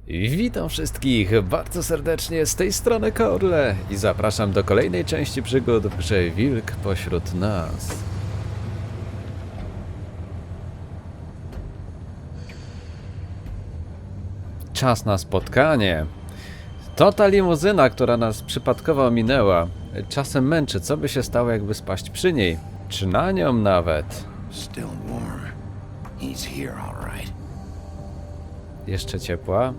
Witam wszystkich bardzo serdecznie z tej strony Korle i zapraszam do kolejnej części przygód w grze Wilk pośród nas. Czas na spotkanie. To ta limuzyna, która nas przypadkowo minęła. Czasem męczy, co by się stało, jakby spaść przy niej, czy na nią nawet. Still warm. He's here, all right. Jeszcze ciepła.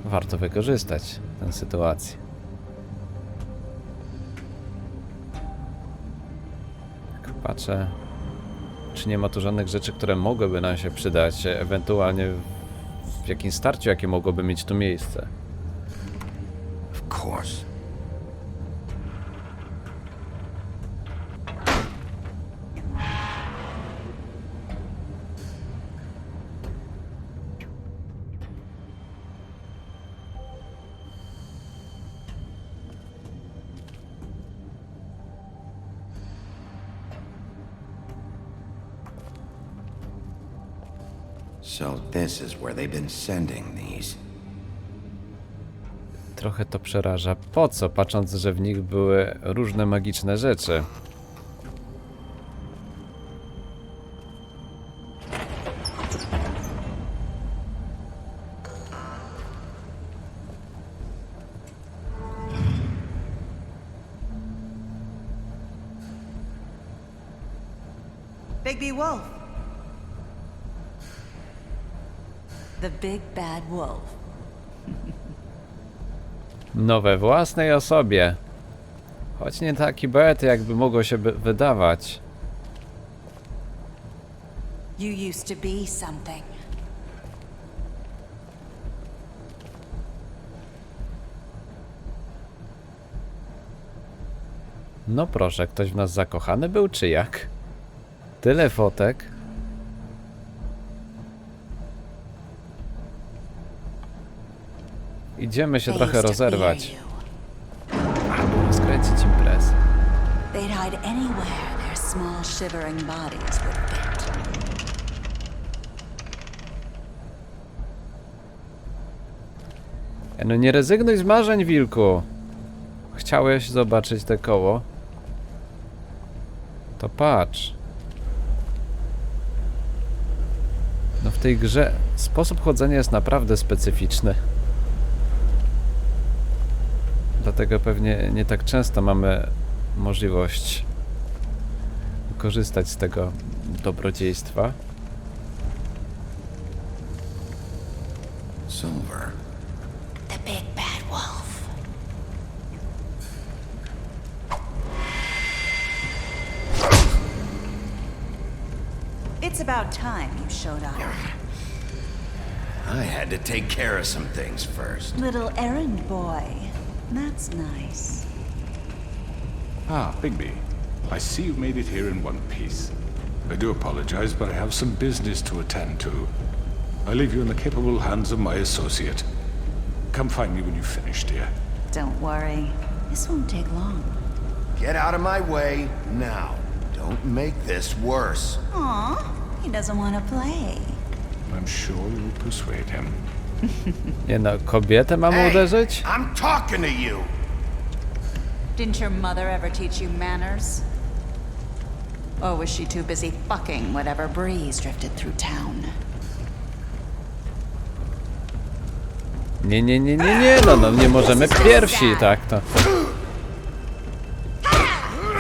Warto wykorzystać tę sytuację. Tak patrzę, czy nie ma tu żadnych rzeczy, które mogłyby nam się przydać, ewentualnie w jakimś starciu, jakie mogłoby mieć tu miejsce. Of course. So this is where they've been sending these. Trochę to przeraża. Po co? Patrząc, że w nich były różne magiczne rzeczy. Bigby Wolf. The Big Bad Wolf. No we własnej osobie. Choć nie taki bad, jakby mogło się wydawać. You used to be something. No proszę, ktoś w nas zakochany był, czy jak? Tyle fotek. Idziemy się trochę rozerwać. Albo rozkręcić imprezę. They'd hide anywhere their small shivering bodies would fit. No nie rezygnuj z marzeń, wilku. Chciałeś zobaczyć te koło? To patrz. No w tej grze sposób chodzenia jest naprawdę specyficzny. Dlatego pewnie nie tak często mamy możliwość korzystać z tego dobrodziejstwa. Silver. The Big Bad Wolf. It's about time you showed up. I had to take care of some things first. Little errand boy. That's nice. Ah, Bigby. I see you made it here in one piece. I do apologize, but I have some business to attend to. I leave you in the capable hands of my associate. Come find me when you've finished, dear. Don't worry. This won't take long. Get out of my way now. Don't make this worse. Aw, he doesn't want to play. I'm sure you'll persuade him. Nie no, kobietę mamy uderzyć? I'm talking to you. Didn't your mother ever teach you manners? Or was she too busy fucking whatever breeze drifted through town? Nie, no nie możemy pierwsi, tak to.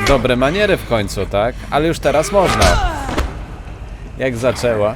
Dobre maniery w końcu, tak? Ale już teraz można. Jak zaczęła.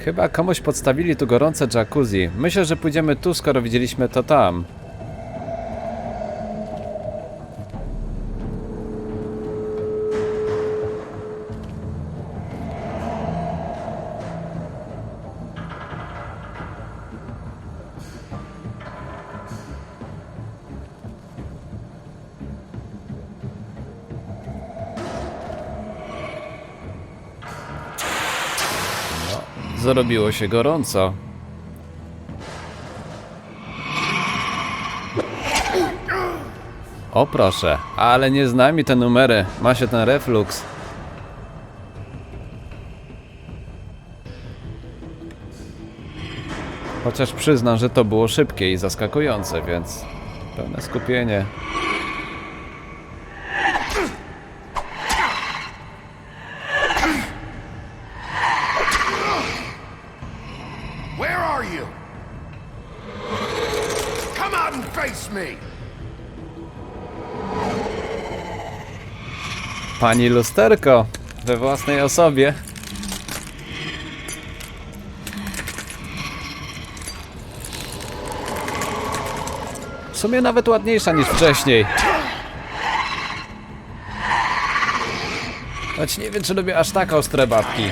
Chyba komuś podstawili tu gorące jacuzzi. Myślę, że pójdziemy tu, skoro widzieliśmy to tam. Zrobiło się gorąco. O proszę, ale nie z nami te numery. Ma się ten refluks. Chociaż przyznam, że to było szybkie i zaskakujące, więc pełne skupienie. Where are you? Come out and face me! Pani lusterko we własnej osobie. W sumie nawet ładniejsza niż wcześniej. Choć nie wiem, czy lubię aż tak ostre babki.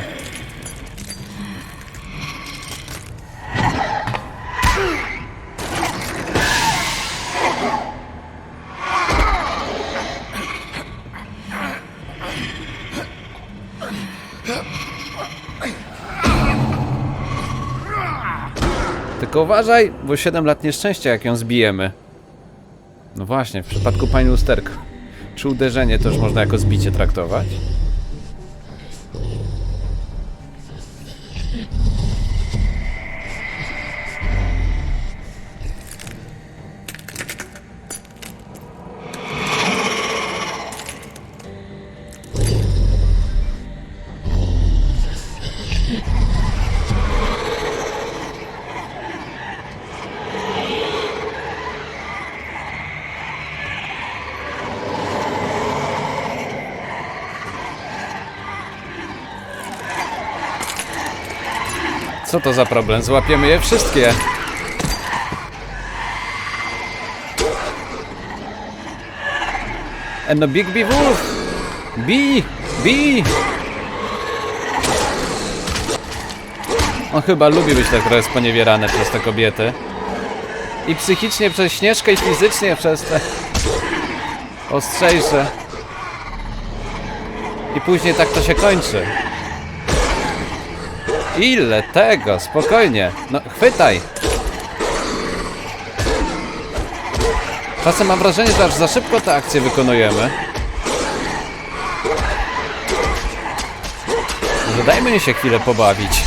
Tylko uważaj, bo 7 lat nieszczęścia, jak ją zbijemy. No właśnie, w przypadku pani lusterko. Czy uderzenie to już można jako zbicie traktować? Co to za problem? Złapiemy je wszystkie. And the big bee wolf! Bee! Bee! On chyba lubi być tak trochę sponiewierany przez te kobiety. I psychicznie przez Śnieżkę, i fizycznie przez te ostrzejsze. I później tak to się kończy. Ile tego? Spokojnie. No, chwytaj! Czasem mam wrażenie, że aż za szybko te akcje wykonujemy. Może dajmy się chwilę pobawić.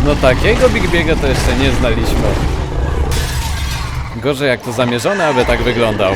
No takiego Big Biega to jeszcze nie znaliśmy. Gorzej jak to zamierzone, aby tak wyglądał.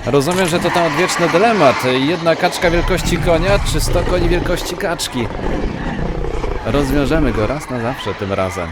Rozumiem, że to ten odwieczny dylemat. Jedna kaczka wielkości konia, czy 100 koni wielkości kaczki? Rozwiążemy go raz na zawsze tym razem.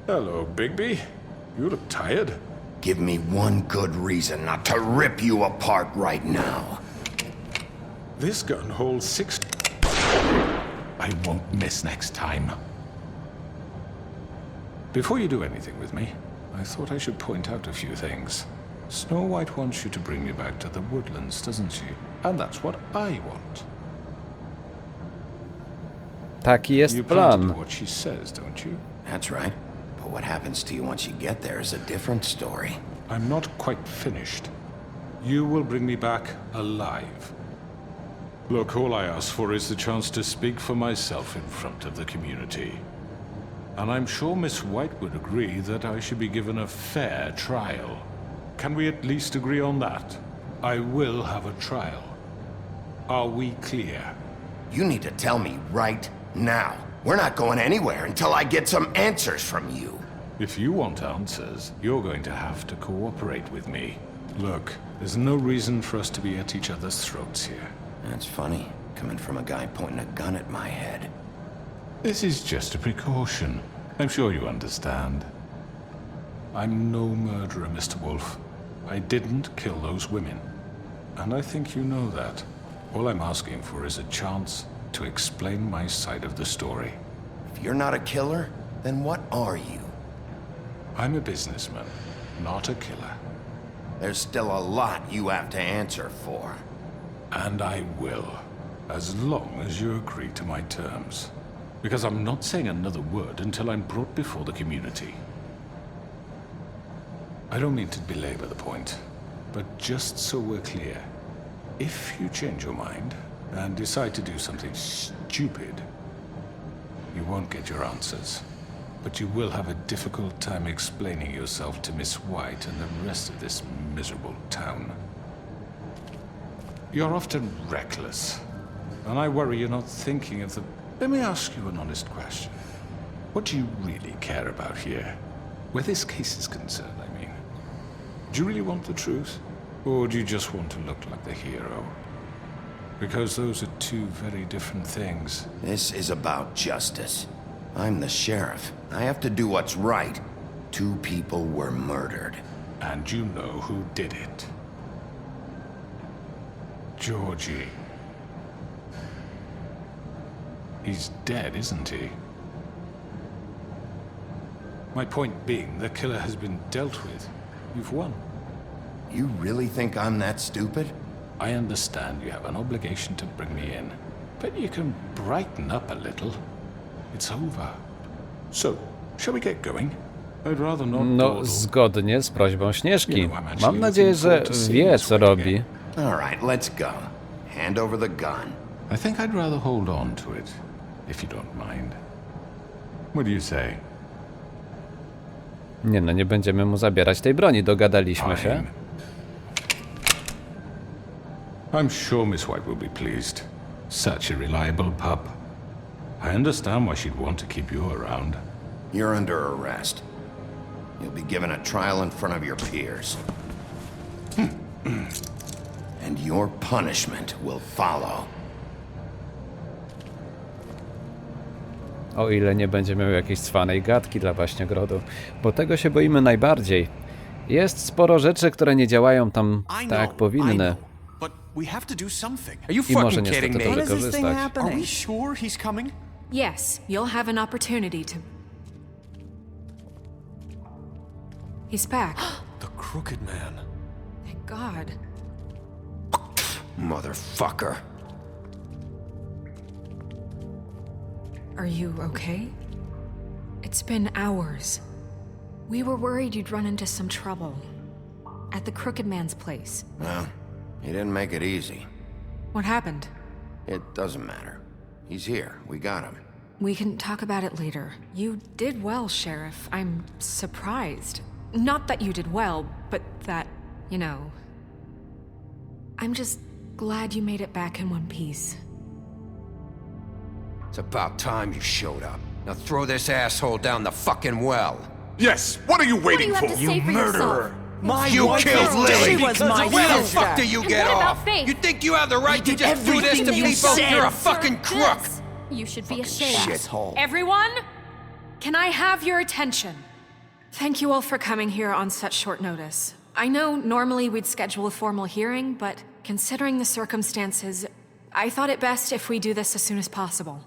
Hello, Bigby. You look tired. Give me one good reason not to rip you apart right now. This gun holds 6... I won't miss next time. Before you do anything with me, I thought I should point out a few things. Snow White wants you to bring me back to the woodlands, doesn't she? And that's what I want. Taki jest You plan to do plan. what she says, don't you? That's right. But what happens to you once you get there is a different story. I'm not quite finished. You will bring me back alive. Look, all I ask for is the chance to speak for myself in front of the community. And I'm sure Miss White would agree that I should be given a fair trial. Can we at least agree on that? I will have a trial. Are we clear? You need to tell me right now. We're not going anywhere until I get some answers from you. If you want answers, you're going to have to cooperate with me. Look, there's no reason for us to be at each other's throats here. That's funny, coming from a guy pointing a gun at my head. This is just a precaution. I'm sure you understand. I'm no murderer, Mr. Wolf. I didn't kill those women. And I think you know that. All I'm asking for is a chance to explain my side of the story. If you're not a killer, then what are you? I'm a businessman, not a killer. There's still a lot you have to answer for. And I will, as long as you agree to my terms. Because I'm not saying another word until I'm brought before the community. I don't mean to belabor the point, but just so we're clear, if you change your mind and decide to do something stupid, you won't get your answers. But you will have a difficult time explaining yourself to Miss White and the rest of this miserable town. You're often reckless, and I worry you're not thinking of the... Let me ask you an honest question. What do you really care about here? Where this case is concerned, I mean. Do you really want the truth? Or do you just want to look like the hero? Because those are two very different things. This is about justice. I'm the sheriff. I have to do what's right. 2 people were murdered. And you know who did it. Georgie. He's dead, isn't he? My point being, the killer has been dealt with. You've won. You really think I'm that stupid? I understand you have an obligation to bring me in, but you can brighten up a little. It's over. So, shall we get going? I'd rather not No, dawdle. zgodnie z prośbą Śnieżki. Mam nadzieję, że wie, co robi. All right, let's go. Hand over the gun. I think I'd rather hold on to it, if you don't mind. What do you say? Nie no, nie będziemy mu zabierać tej broni, dogadaliśmy się. Fine. I'm sure Miss White will be pleased. Such a reliable pup. I understand why she'd want to keep you around. You're under arrest. You'll be given a trial in front of your peers. And your punishment will follow. O ile nie będzie miał jakiejś cwanej gadki dla Baśniogrodu, bo tego się boimy najbardziej. Jest sporo rzeczy, które nie działają tam tak jak powinny. But we have to do something. Are you I może fucking niestety kidding to me? wykorzystać. Are we sure he's coming? Yes, you'll have an opportunity to... He's back. The Crooked Man. Thank God. Motherfucker. Are you okay? It's been hours. We were worried you'd run into some trouble. At the Crooked Man's place. Well, he didn't make it easy. What happened? It doesn't matter. He's here. We got him. We can talk about it later. You did well, Sheriff. I'm surprised. Not that you did well, but that, you know... I'm just glad you made it back in one piece. It's about time you showed up. Now throw this asshole down the fucking well. Yes, what are you waiting What do you have to for? say for yourself? My You wife killed is Lily! dead because of Where the sister. fuck do you And get what about off? Faith? You think you have the right to did just do this to everything you people? said. You're a fucking crook! You should be ashamed. Shithole. Everyone, can I have your attention? Thank you all for coming here on such short notice. I know normally we'd schedule a formal hearing, but considering the circumstances, I thought it best if we do this as soon as possible.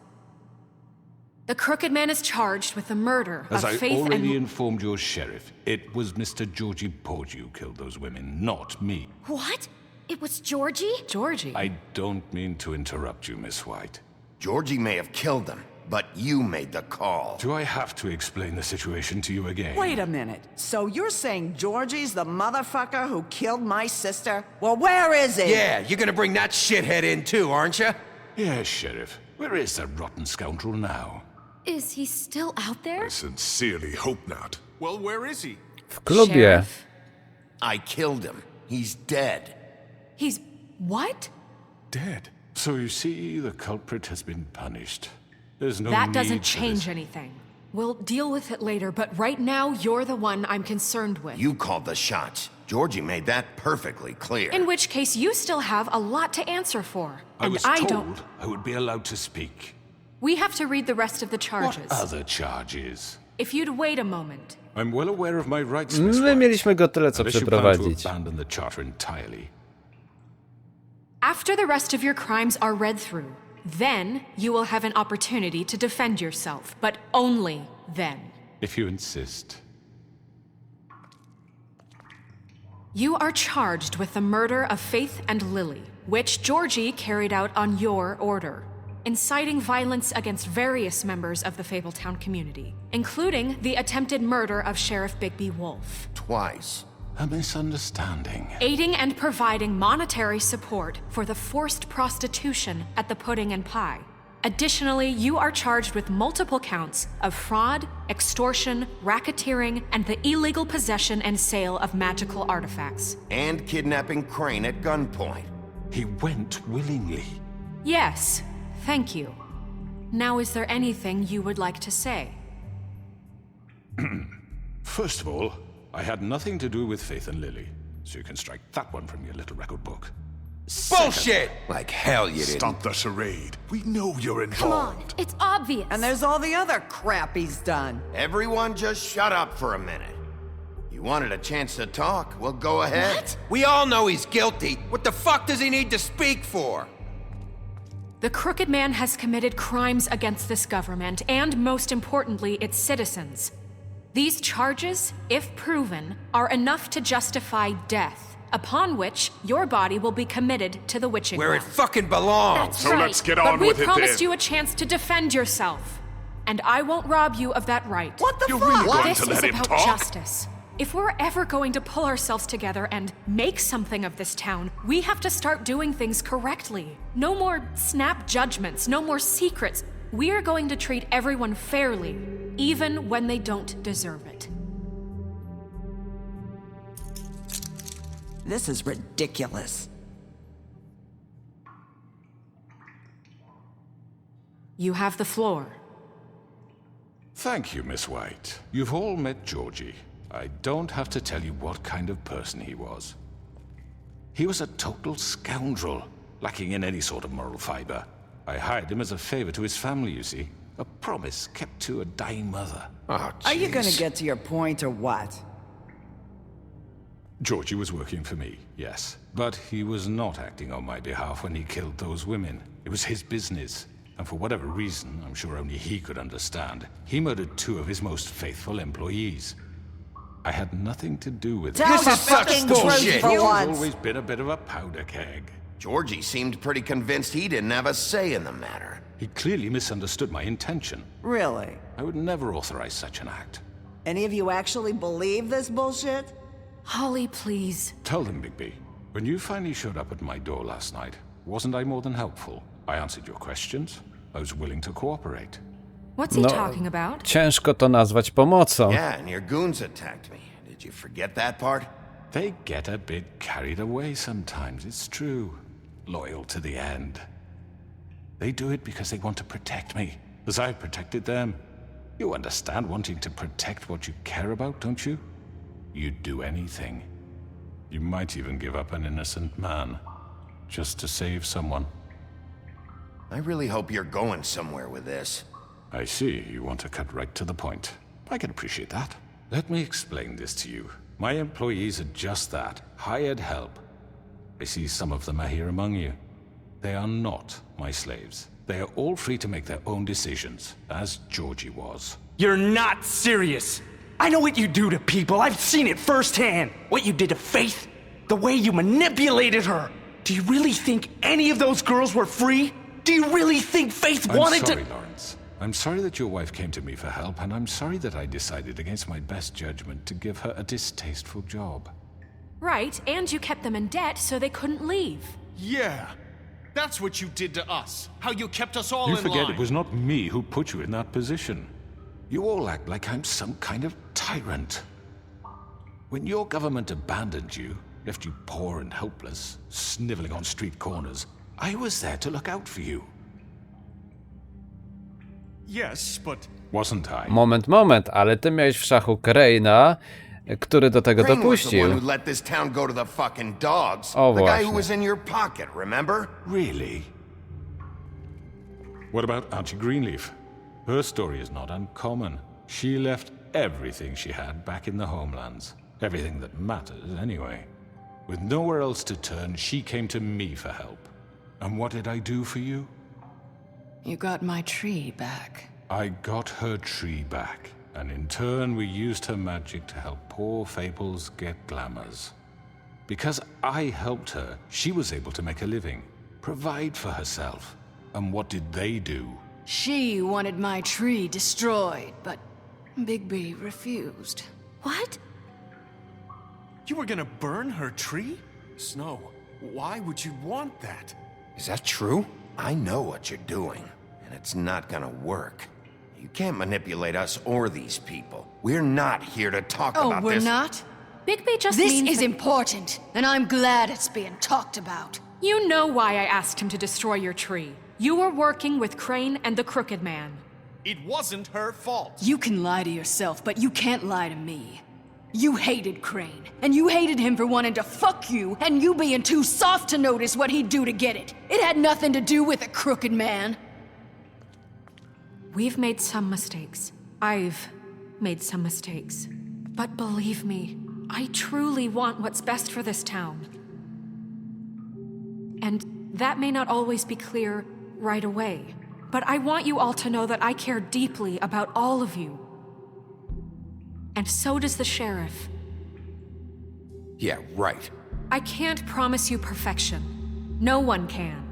The Crooked Man is charged with the murder As of I Faith already and... informed your sheriff, it was Mr. Georgie Porgy who killed those women, not me. What? It was Georgie? Georgie? I don't mean to interrupt you, Miss White. Georgie may have killed them, but you made the call. Do I have to explain the situation to you again? Wait a minute. So you're saying Georgie's the motherfucker who killed my sister? Well, where is he? Yeah, you're gonna bring that shithead in too, aren't you? Yes, Sheriff. Where is that rotten scoundrel now? Is he still out there? I sincerely hope not. Well, where is he? W klubie. Sheriff? I killed him. He's dead. He's... what? Dead. So you see, the culprit has been punished. There's no That need doesn't for change this. anything. We'll deal with it later, but right now, you're the one I'm concerned with. You called the shots. Georgie made that perfectly clear. In which case, you still have a lot to answer for. I And was I told don't... I would be allowed to speak. We have to read the rest of the charges. What other charges? If you'd wait a moment. I'm well aware of my rights, Miss My White. mieliśmy go tyle co Unless you plan to przeprowadzić. abandon the charter entirely. After the rest of your crimes are read through, then you will have an opportunity to defend yourself, but only then. If you insist. You are charged with the murder of Faith and Lily, which Georgie carried out on your order, inciting violence against various members of the Fabletown community, including the attempted murder of Sheriff Bigby Wolf. Twice. A misunderstanding. Aiding and providing monetary support for the forced prostitution at the Pudding and Pie. Additionally, you are charged with multiple counts of fraud, extortion, racketeering, and the illegal possession and sale of magical artifacts. And kidnapping Crane at gunpoint. He went willingly. Yes, thank you. Now, is there anything you would like to say? First of all, I had nothing to do with Faith and Lily, so you can strike that one from your little record book. Bullshit! Like hell you didn't. Stop the charade. We know you're Come on, involved. it's obvious. And there's all the other crap he's done. Everyone just shut up for a minute. You wanted a chance to talk? Well, go ahead. What? We all know he's guilty. What the fuck does he need to speak for? The Crooked Man has committed crimes against this government and, most importantly, its citizens. These charges, if proven, are enough to justify death, upon which your body will be committed to the witching Where it well. fucking belongs. That's So right. let's get But on we with it promised then. you a chance to defend yourself, and I won't rob you of that right. What the You're fuck? really going This to is let him about talk? justice. If we're ever going to pull ourselves together and make something of this town, we have to start doing things correctly. No more snap judgments, no more secrets. We are going to treat everyone fairly, even when they don't deserve it. This is ridiculous. You have the floor. Thank you, Miss White. You've all met Georgie. I don't have to tell you what kind of person he was. He was a total scoundrel, lacking in any sort of moral fiber. I hired him as a favor to his family, you see. A promise kept to a dying mother. Oh, Are you gonna jeez. get to your point or what? Georgie was working for me, yes. But he was not acting on my behalf when he killed those women. It was his business. And for whatever reason, I'm sure only he could understand, he murdered 2 of his most faithful employees. I had nothing to do with it. Tell This the is such fucking bullshit. truth for He's once. always been a bit of a powder keg. Georgie seemed pretty convinced he didn't have a say in the matter. He clearly misunderstood my intention. Really? I would never authorize such an act. Any of you actually believe this bullshit? Holly, please. Tell them, Bigby, when you finally showed up at my door last night, wasn't I more than helpful? I answered your questions. I was willing to cooperate. What's he No. talking about? Ciężko to nazwać pomocą. Yeah, and your goons attacked me. Did you forget that part? They get a bit carried away sometimes, it's true. Loyal to the end. They do it because they want to protect me, as I've protected them. You understand wanting to protect what you care about, don't you? You'd do anything. You might even give up an innocent man, just to save someone. I really hope you're going somewhere with this. I see, you want to cut right to the point. I can appreciate that. Let me explain this to you. My employees are just that, hired help. I see some of them are here among you. They are not my slaves. They are all free to make their own decisions, as Georgie was. You're not serious. I know what you do to people. I've seen it firsthand. What you did to Faith, the way you manipulated her. Do you really think any of those girls were free? Do you really think Faith wanted to— I'm sorry, Lawrence. I'm sorry that your wife came to me for help, and I'm sorry that I decided against my best judgment to give her a distasteful job. Right, and you kept them in debt so they couldn't leave. Yeah. That's what you did to us. How you kept us all You in forget line. it was not me who put you in that position. You all act like I'm some kind of tyrant. When your government abandoned you, left you poor and helpless, sniveling on street corners, I was there to look out for you. Yes, but... Wasn't I? Moment, ale ty miałeś w szachu Crane'a, który do tego Crane was the one who dopuścił. let this town go to the fucking dogs. O, the guy właśnie. who was in your pocket, remember? Really? What about Auntie Greenleaf? Her story is not uncommon. She left everything she had back in the homelands. Everything that matters, anyway. With nowhere else to turn, she came to me for help. And what did I do for you? You got my tree back. I got her tree back, and in turn we used her magic to help poor Fables get glamours. Because I helped her, she was able to make a living, provide for herself. And what did they do? She wanted my tree destroyed, but Bigby refused. What? You were gonna burn her tree? Snow, why would you want that? Is that true? I know what you're doing, and it's not gonna work. You can't manipulate us or these people. We're not here to talk about this. Oh, we're not? Bigby just This means is that- important, and I'm glad it's being talked about. You know why I asked him to destroy your tree. You were working with Crane and the Crooked Man. It wasn't her fault. You can lie to yourself, but you can't lie to me. You hated Crane, and you hated him for wanting to fuck you, and you being too soft to notice what he'd do to get it. It had nothing to do with the Crooked Man. We've made some mistakes. I've made some mistakes. But believe me, I truly want what's best for this town. And that may not always be clear right away. But I want you all to know that I care deeply about all of you. And so does the sheriff. Yeah, right. I can't promise you perfection. No one can.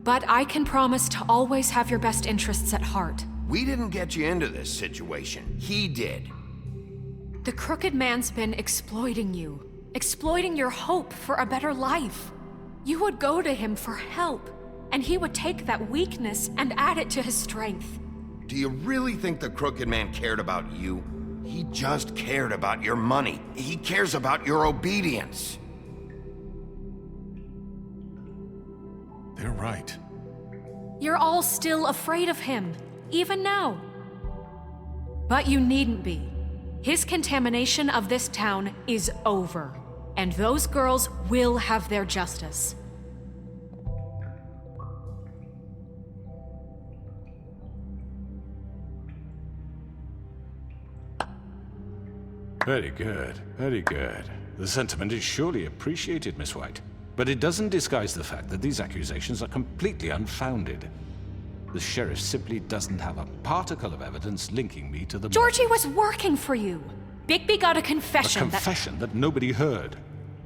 But I can promise to always have your best interests at heart. We didn't get you into this situation. He did. The Crooked Man's been exploiting you, exploiting your hope for a better life. You would go to him for help, and he would take that weakness and add it to his strength. Do you really think the Crooked Man cared about you? He just cared about your money. He cares about your obedience. They're right. You're all still afraid of him, even now. But you needn't be. His contamination of this town is over, and those girls will have their justice. Very good, very good. The sentiment is surely appreciated, Miss White. But it doesn't disguise the fact that these accusations are completely unfounded. The sheriff simply doesn't have a particle of evidence linking me to the Georgie was working for you. Bigby got a confession A confession that nobody heard.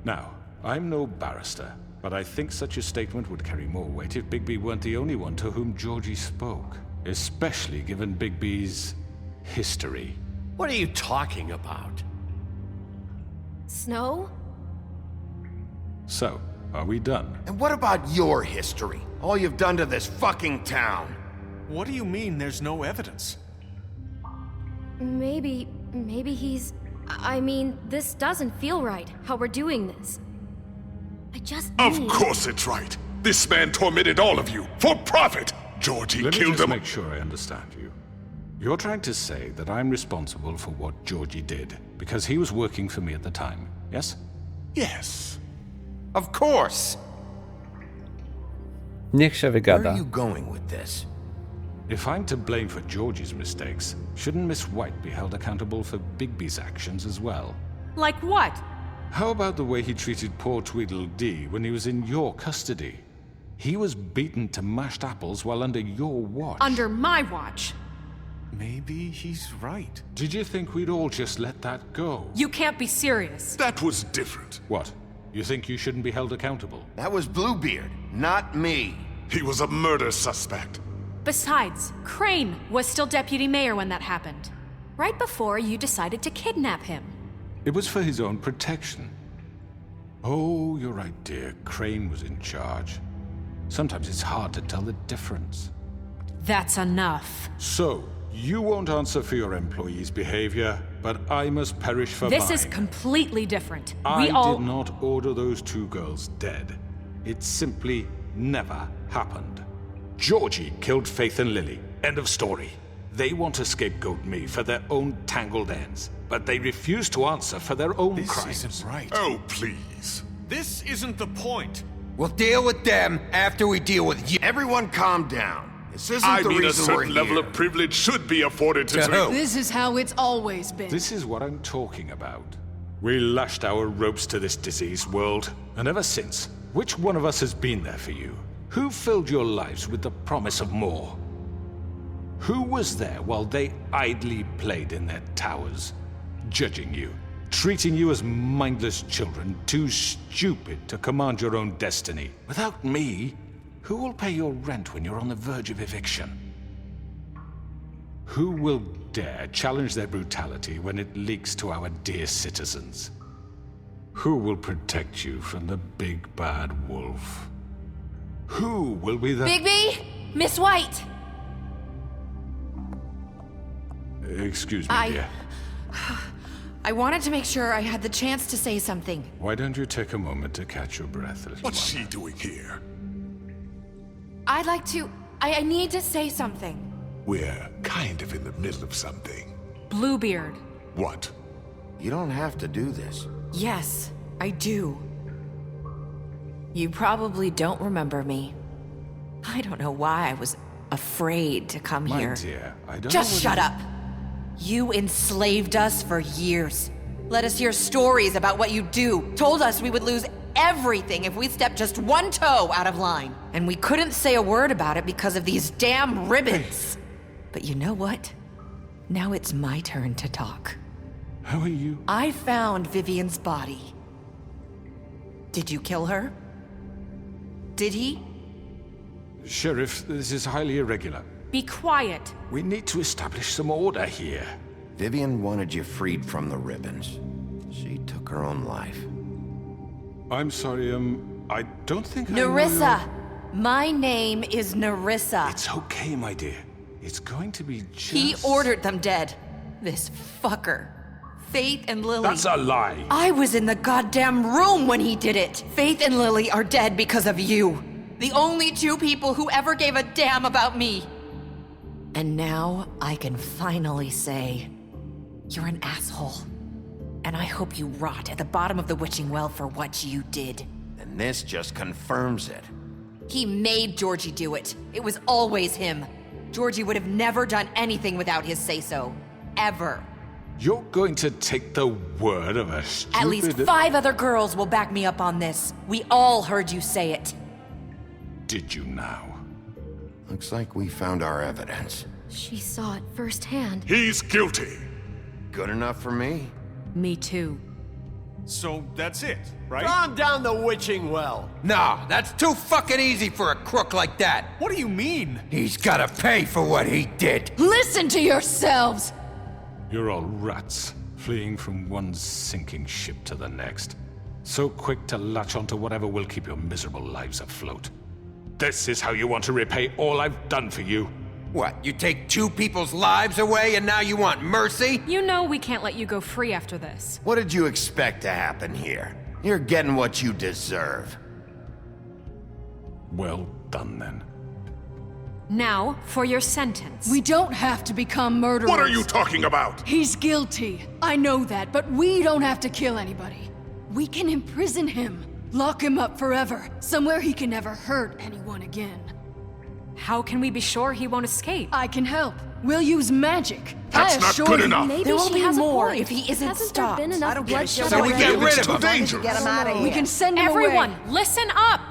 Now, I'm no barrister, but I think such a statement would carry more weight if Bigby weren't the only one to whom Georgie spoke. Especially given Bigby's history. What are you talking about? Snow? So, are we done? And what about your history? All you've done to this fucking town? What do you mean there's no evidence? Maybe he's... I mean, this doesn't feel right, how we're doing this. I just Of need... course it's right. This man tormented all of you for profit. Georgie Let me killed just them. make sure I understand you. You're trying to say that I'm responsible for what Georgie did because he was working for me at the time, yes? Yes. Of course. Niech się Where wygada. are you going with this? If I'm to blame for Georgie's mistakes, shouldn't Miss White be held accountable for Bigby's actions as well? Like what? How about the way he treated poor Tweedledee when he was in your custody? He was beaten to mashed apples while under your watch. Under my watch. Maybe he's right. Did you think we'd all just let that go? You can't be serious. That was different. What? You think you shouldn't be held accountable? That was Bluebeard, not me. He was a murder suspect. Besides, Crane was still deputy mayor when that happened. Right before you decided to kidnap him. It was for his own protection. Oh, you're right, dear. Crane was in charge. Sometimes it's hard to tell the difference. That's enough. So, you won't answer for your employees' behavior, but I must perish for mine. This is completely different. I did not order those two girls dead. It simply never happened. Georgie killed Faith and Lily. End of story. They want to scapegoat me for their own tangled ends, but they refuse to answer for their own crimes. This isn't right. Oh, please. This isn't the point. We'll deal with them after we deal with you. Everyone calm down. This isn't I the mean, a reason we're certain level here. of privilege should be afforded to... who? This is how it's always been. This is what I'm talking about. We lashed our ropes to this diseased world, and ever since, which one of us has been there for you? Who filled your lives with the promise of more? Who was there while they idly played in their towers, judging you, treating you as mindless children, too stupid to command your own destiny? Without me, who will pay your rent when you're on the verge of eviction? Who will dare challenge their brutality when it leaks to our dear citizens? Who will protect you from the big bad wolf? Who will be the... Bigby! Miss White! Excuse me, dear. I wanted to make sure I had the chance to say something. Why don't you take a moment to catch your breath, little What's one? she doing here? I'd like to... I need to say something. We're kind of in the middle of something. Bluebeard. What? You don't have to do this. Yes, I do. You probably don't remember me. I don't know why I was afraid to come My here. dear, I don't Just know shut up! You enslaved us for years. Let us hear stories about what you do. Told us we would lose everything if we stepped just one toe out of line. And we couldn't say a word about it because of these damn ribbons. But you know what? Now it's my turn to talk. How are you? I found Vivian's body. Did you kill her? Did he? Sheriff, this is highly irregular. Be quiet. We need to establish some order here. Vivian wanted you freed from the ribbons. She took her own life. I'm sorry, I don't think Nerissa! My name is Nerissa. It's okay, my dear. It's going to be just... He ordered them dead. This fucker. Faith and Lily. That's a lie. I was in the goddamn room when he did it. Faith and Lily are dead because of you. The only two people who ever gave a damn about me. And now I can finally say, you're an asshole. And I hope you rot at the bottom of the witching well for what you did. And this just confirms it. He made Georgie do it. It was always him. Georgie would have never done anything without his say-so. Ever. You're going to take the word of a stupid... At least 5 other girls will back me up on this. We all heard you say it. Did you now? Looks like we found our evidence. She saw it firsthand. He's guilty. Good enough for me. Me too. So that's it, right? Calm down the witching well. No, that's too fucking easy for a crook like that. What do you mean? He's gotta pay for what he did. Listen to yourselves! You're all rats, fleeing from one sinking ship to the next. So quick to latch onto whatever will keep your miserable lives afloat. This is how you want to repay all I've done for you? What, you take 2 people's lives away and now you want mercy? You know we can't let you go free after this. What did you expect to happen here? You're getting what you deserve. Well done, then. Now, for your sentence. We don't have to become murderers. What are you talking about? He's guilty. I know that, but we don't have to kill anybody. We can imprison him. Lock him up forever. Somewhere he can never hurt anyone again. How can we be sure he won't escape? I can help. We'll use magic. That's I not assure good you. enough. There will be more point. if he isn't Hasn't stopped. there been enough I don't give a shit. bloodshed So we already? get rid It's of him. too dangerous. Get him out of here. We can send him Everyone, away. listen up!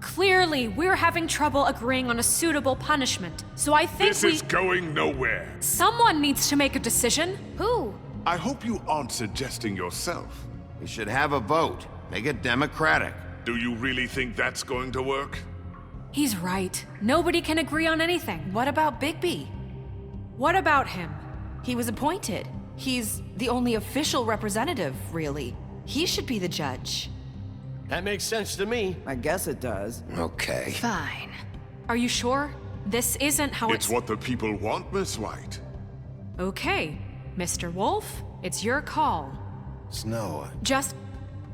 Clearly, we're having trouble agreeing on a suitable punishment, so I think This is going nowhere. someone needs to make a decision. Who? I hope you aren't suggesting yourself. We should have a vote. Make it democratic. Do you really think that's going to work? He's right. Nobody can agree on anything. What about Bigby? What about him? He was appointed. He's the only official representative, really. He should be the judge. That makes sense to me. I guess it does. Okay. Fine. Are you sure? This isn't how It's what the people want, Miss White. Okay, Mr. Wolf, it's your call. Snow, Just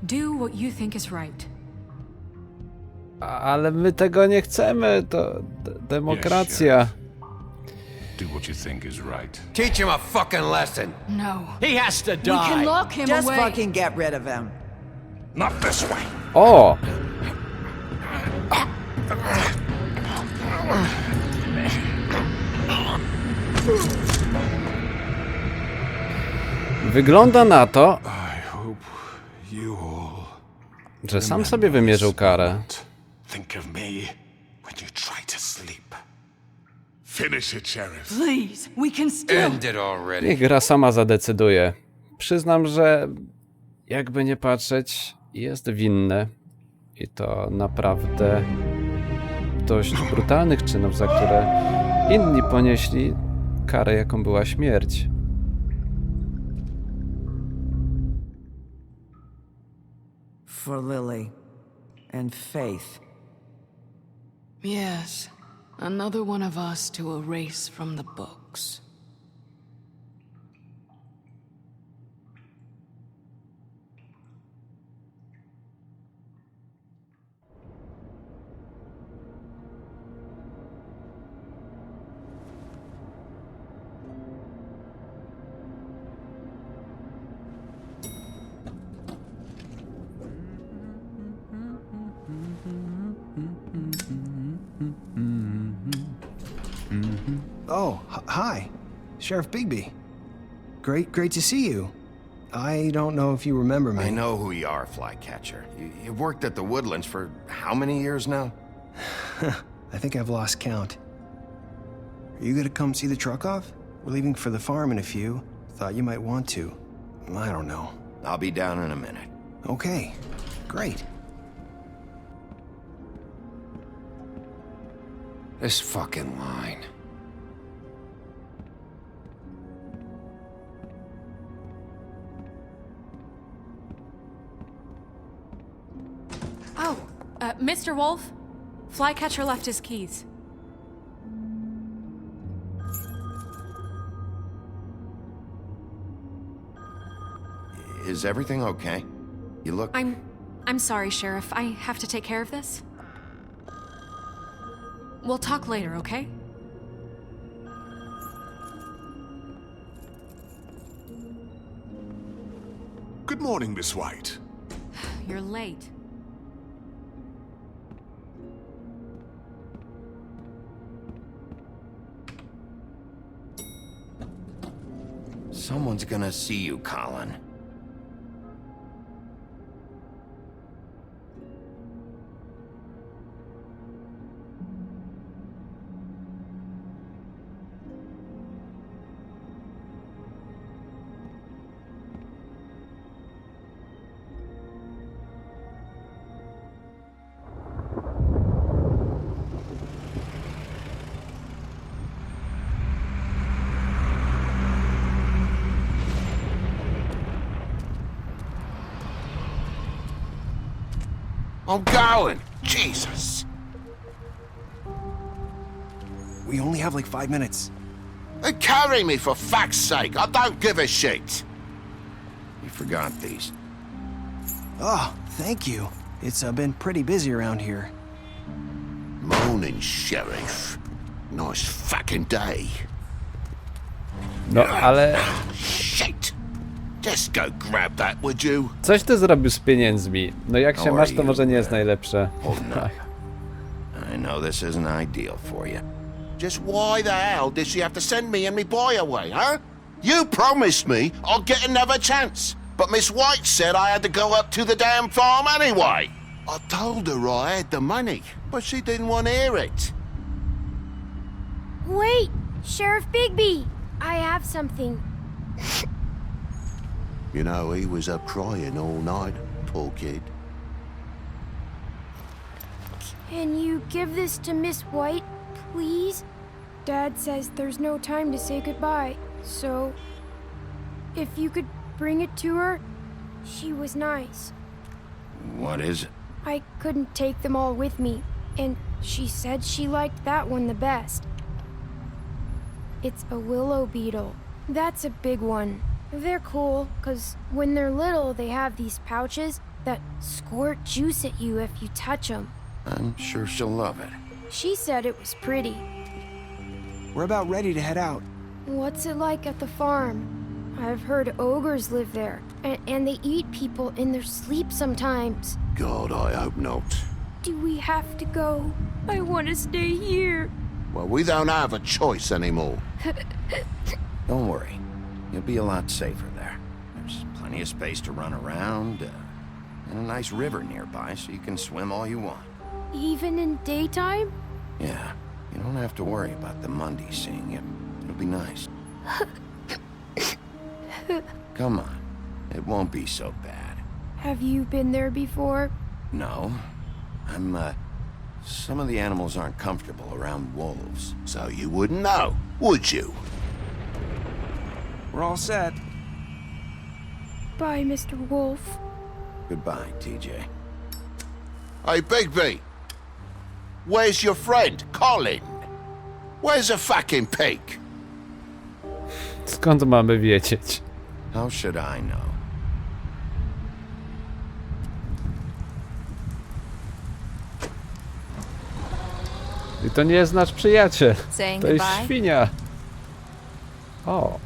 do what you think is right. Ale my tego nie chcemy, to demokracja. Do what you think is right. Teach him a fucking lesson. No. He has to We can die. lock him Just away. fucking get rid of him. Not this way. O! Wygląda na to, I hope you all że sam sobie wymierzył karę. think of me when you try to sleep. Finish it, Sheriff. Please, we can still. End it already. Niech gra sama zadecyduje. Przyznam, że jakby nie patrzeć, jest winny. I to naprawdę dość brutalnych czynów, za które inni ponieśli karę, jaką była śmierć. For Lily. And Faith. Yes, another one of us to erase from the books. Oh, hi. Sheriff Bigby. Great to see you. I don't know if you remember me. I know who you are, Flycatcher. You've worked at the Woodlands for how many years now? I think I've lost count. Are you gonna come see the truck off? We're leaving for the farm in a few. Thought you might want to. I don't know. I'll be down in a minute. Okay, great. This fucking line. Oh, Mr. Wolf, Flycatcher left his keys. Is everything okay? You look... I'm sorry, Sheriff. I have to take care of this. We'll talk later, okay? Good morning, Miss White. You're late. Someone's gonna see you, Colin. I'm going. Jesus. We only have like 5 minutes. Carry me, for fuck's sake. I don't give a shit. You forgot these. Oh, thank you. It's been pretty busy around here. Morning, Sheriff. Nice fucking day. No, ale Shit. Just go grab that, would you? coś ty zrobił z pieniędzmi. No jak się masz, to może nie jest najlepsze. Oh, no. I know this isn't ideal for you. Just why the hell did she have to send me and me boy away, huh? You promised me I'll get another chance, but Miss White said I had to go up to the damn farm anyway. I told her I had the money, but she didn't want to hear it. Wait, Sheriff Bigby, I have something. You know, he was up crying all night, poor kid. Can you give this to Miss White, please? Dad says there's no time to say goodbye, so if you could bring it to her, she was nice. What is it? I couldn't take them all with me, and she said she liked that one the best. It's a willow beetle. That's a big one. They're cool, 'cause when they're little, they have these pouches that squirt juice at you if you touch them. I'm sure she'll love it. She said it was pretty. We're about ready to head out. What's it like at the farm? I've heard ogres live there, and they eat people in their sleep sometimes. God, I hope not. Do we have to go? I want to stay here. Well, we don't have a choice anymore. Don't worry. You'll be a lot safer there. There's plenty of space to run around, and a nice river nearby so you can swim all you want. Even in daytime? Yeah, you don't have to worry about the Monday seeing you. It'll be nice. Come on. It won't be so bad. Have you been there before? No. Some of the animals aren't comfortable around wolves. So you wouldn't know, would you? We're all set. Bye, Mr. Wolf. Goodbye, TJ. Hey, Bigby. Where's your friend, Colin? Where's the fucking pig? Skąd mamy wiedzieć? How should I know? I to nie jest nasz przyjaciel. Saying To jest goodbye? świnia. O.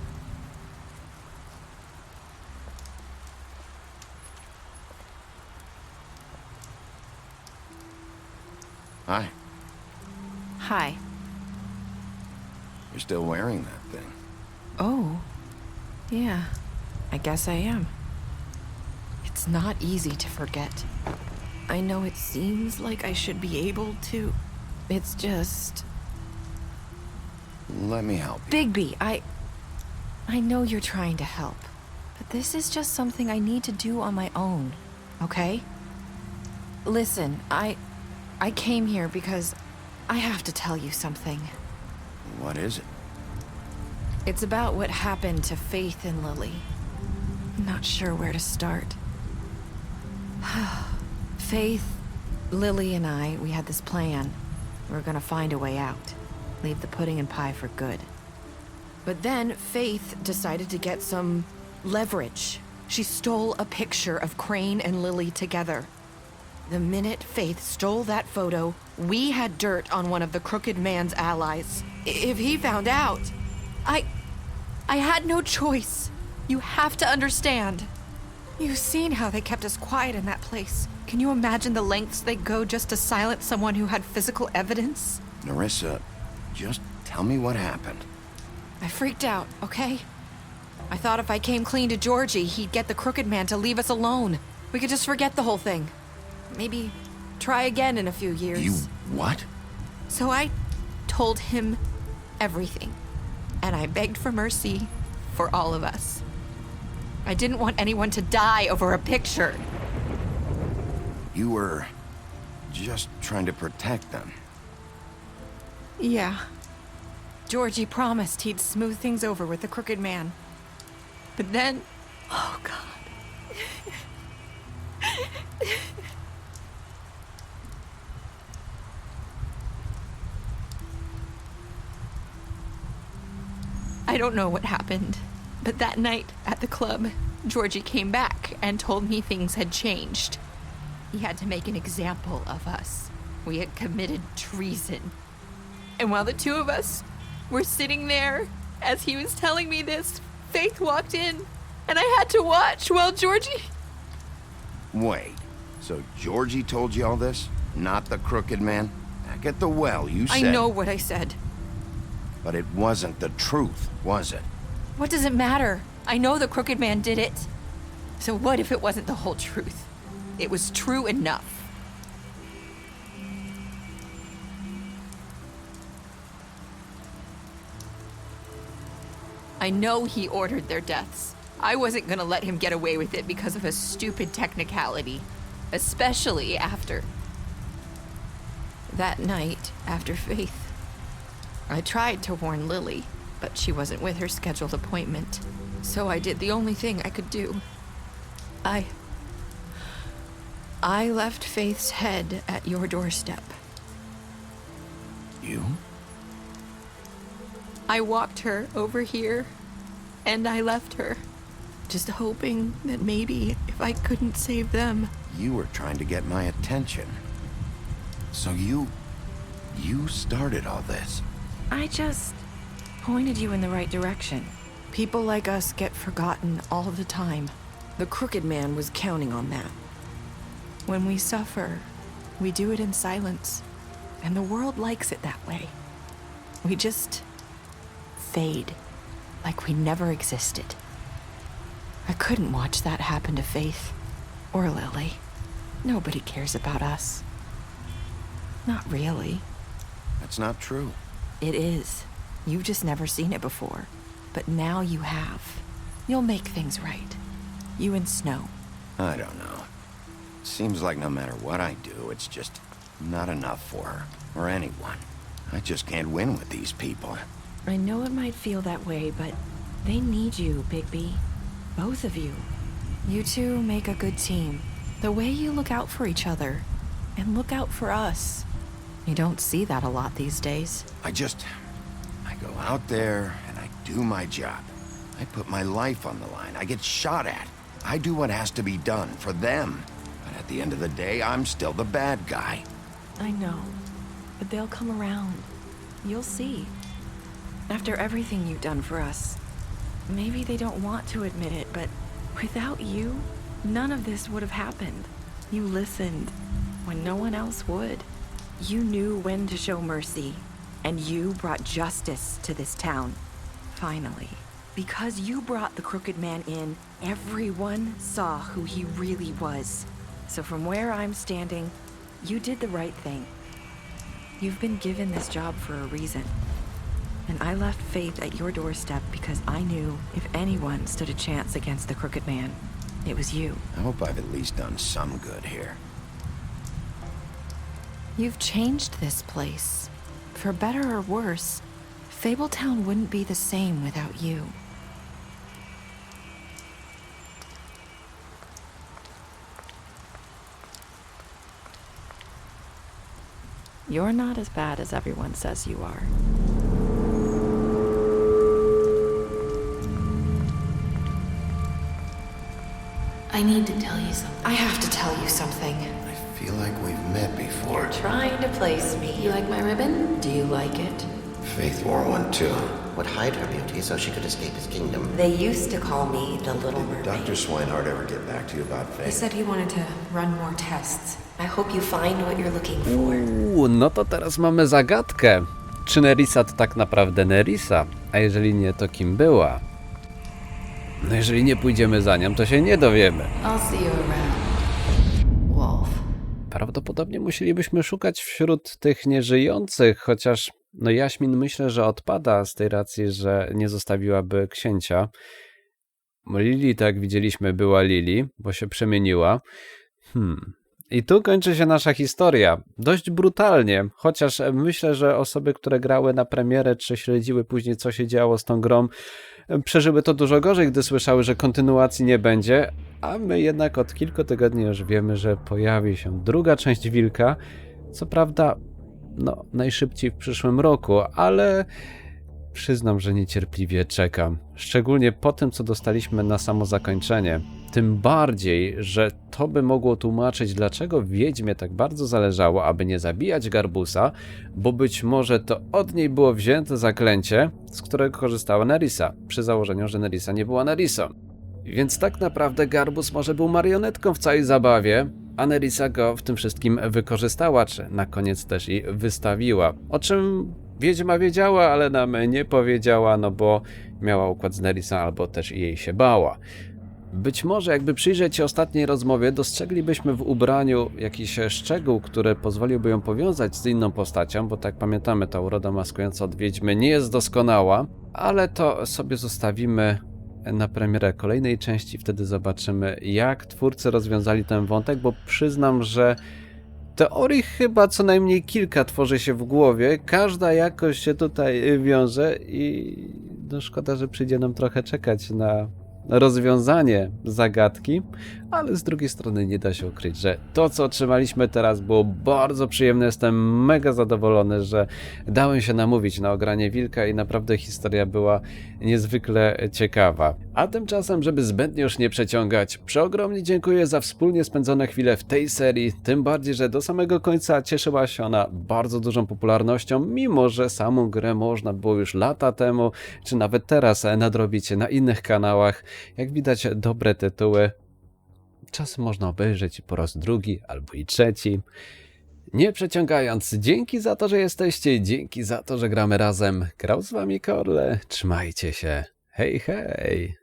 Hi. Hi. You're still wearing that thing. Oh. Yeah. I guess I am. It's not easy to forget. I know it seems like I should be able to. It's just... Let me help you. Bigby, I know you're trying to help, but this is just something I need to do on my own, okay? Listen, I came here because I have to tell you something. What is it? It's about what happened to Faith and Lily. I'm not sure where to start. Faith, Lily, and I, we had this plan. We were gonna find a way out. Leave the pudding and pie for good. But then Faith decided to get some leverage. She stole a picture of Crane and Lily together. The minute Faith stole that photo, we had dirt on one of the crooked man's allies. If he found out, I had no choice. You have to understand. You've seen how they kept us quiet in that place. Can you imagine the lengths they go just to silence someone who had physical evidence? Nerissa, just tell me what happened. I freaked out, okay? I thought if I came clean to Georgie, he'd get the crooked man to leave us alone. We could just forget the whole thing. Maybe try again in a few years. You what? So I told him everything. And I begged for mercy for all of us. I didn't want anyone to die over a picture. You were just trying to protect them. Yeah. Georgie promised he'd smooth things over with the crooked man. But then... Oh, God. I don't know what happened, but that night at the club, Georgie came back and told me things had changed. He had to make an example of us. We had committed treason. And while the two of us were sitting there, as he was telling me this, Faith walked in, and I had to watch while Georgie... Wait, so Georgie told you all this? Not the crooked man? back at the well, you said... I know what I said. But it wasn't the truth, was it? What does it matter? I know the crooked man did it. So what if it wasn't the whole truth? It was true enough. I know he ordered their deaths. I wasn't gonna let him get away with it because of a stupid technicality. Especially after... that night, after Faith. I tried to warn Lily, but she wasn't with her scheduled appointment. So I did the only thing I could do. I left Faith's head at your doorstep. You? I walked her over here, and I left her, just hoping that maybe if I couldn't save them... You were trying to get my attention. So you started all this. I just pointed you in the right direction. People like us get forgotten all the time. The crooked man was counting on that. When we suffer, we do it in silence, and the world likes it that way. We just fade, like we never existed. I couldn't watch that happen to Faith, or Lily. Nobody cares about us. Not really. That's not true. It is. You've just never seen it before. But now you have. You'll make things right. You and Snow. I don't know. Seems like no matter what I do, it's just not enough for her, or anyone. I just can't win with these people. I know it might feel that way, but they need you, Bigby. Both of you. You two make a good team. The way you look out for each other, and look out for us. You don't see that a lot these days. I go out there and I do my job. I put my life on the line. I get shot at. I do what has to be done for them. But at the end of the day, I'm still the bad guy. I know, but they'll come around. You'll see. After everything you've done for us, maybe they don't want to admit it, but without you, none of this would have happened. You listened when no one else would. You knew when to show mercy, and you brought justice to this town. Finally. Because you brought the crooked man in, everyone saw who he really was. So from where I'm standing, you did the right thing. You've been given this job for a reason. And I left Faith at your doorstep because I knew if anyone stood a chance against the crooked man, it was you. I hope I've at least done some good here. You've changed this place. For better or worse, Fabletown wouldn't be the same without you. You're not as bad as everyone says you are. I need to tell you something. I have to tell you something. I feel like we've met before. You're trying to place me. You like my ribbon? Do you like it? Faith wore one too. Would hide her beauty so she could escape his kingdom. They used to call me the Little Mermaid. Did Dr. Swinehart ever get back to you about Faith? He said he wanted to run more tests. I hope you find what you're looking for. No to teraz mamy zagadkę. Czy Nerissa to tak naprawdę Nerissa? A jeżeli nie, to kim była? No jeżeli nie pójdziemy za nią, to się nie dowiemy. I'll see you around, Wolf. Prawdopodobnie musielibyśmy szukać wśród tych nieżyjących, chociaż no Jaśmin myślę, że odpada z tej racji, że nie zostawiłaby księcia. Lili, tak jak widzieliśmy, była Lili, bo się przemieniła. I tu kończy się nasza historia. Dość brutalnie, chociaż myślę, że osoby, które grały na premierę, czy śledziły później, co się działo z tą grą, przeżyły to dużo gorzej, gdy słyszały, że kontynuacji nie będzie, a my jednak od kilku tygodni już wiemy, że pojawi się druga część Wilka. Co prawda, no, najszybciej w przyszłym roku, ale przyznam, że niecierpliwie czekam. Szczególnie po tym, co dostaliśmy na samo zakończenie. Tym bardziej, że to by mogło tłumaczyć, dlaczego Wiedźmie tak bardzo zależało, aby nie zabijać Garbusa, bo być może to od niej było wzięte zaklęcie, z którego korzystała Nerissa, przy założeniu, że Nerissa nie była Nerissą. Więc tak naprawdę Garbus może był marionetką w całej zabawie, a Nerissa go w tym wszystkim wykorzystała, czy na koniec też i wystawiła. O czym wiedźma wiedziała, ale nam nie powiedziała, no bo miała układ z Nerissą, albo też jej się bała. Być może jakby przyjrzeć się ostatniej rozmowie, dostrzeglibyśmy w ubraniu jakiś szczegół, który pozwoliłby ją powiązać z inną postacią, bo tak pamiętamy, ta uroda maskująca od wiedźmy nie jest doskonała, ale to sobie zostawimy na premierę kolejnej części, wtedy zobaczymy, jak twórcy rozwiązali ten wątek, bo przyznam, że teorii chyba co najmniej kilka tworzy się w głowie, każda jakoś się tutaj wiąże i no szkoda, że przyjdzie nam trochę czekać na rozwiązanie zagadki, ale z drugiej strony nie da się ukryć, że to, co otrzymaliśmy teraz, było bardzo przyjemne. Jestem mega zadowolony, że dałem się namówić na ogranie Wilka i naprawdę historia była niezwykle ciekawa. A tymczasem, żeby zbędnie już nie przeciągać, przeogromnie dziękuję za wspólnie spędzone chwile w tej serii, tym bardziej, że do samego końca cieszyła się ona bardzo dużą popularnością, mimo że samą grę można było już lata temu, czy nawet teraz nadrobić na innych kanałach. Jak widać, dobre tytuły czasem można obejrzeć po raz drugi albo i trzeci. Nie przeciągając, dzięki za to, że jesteście, dzięki za to, że gramy razem. Grał z wami Korle, trzymajcie się, hej hej!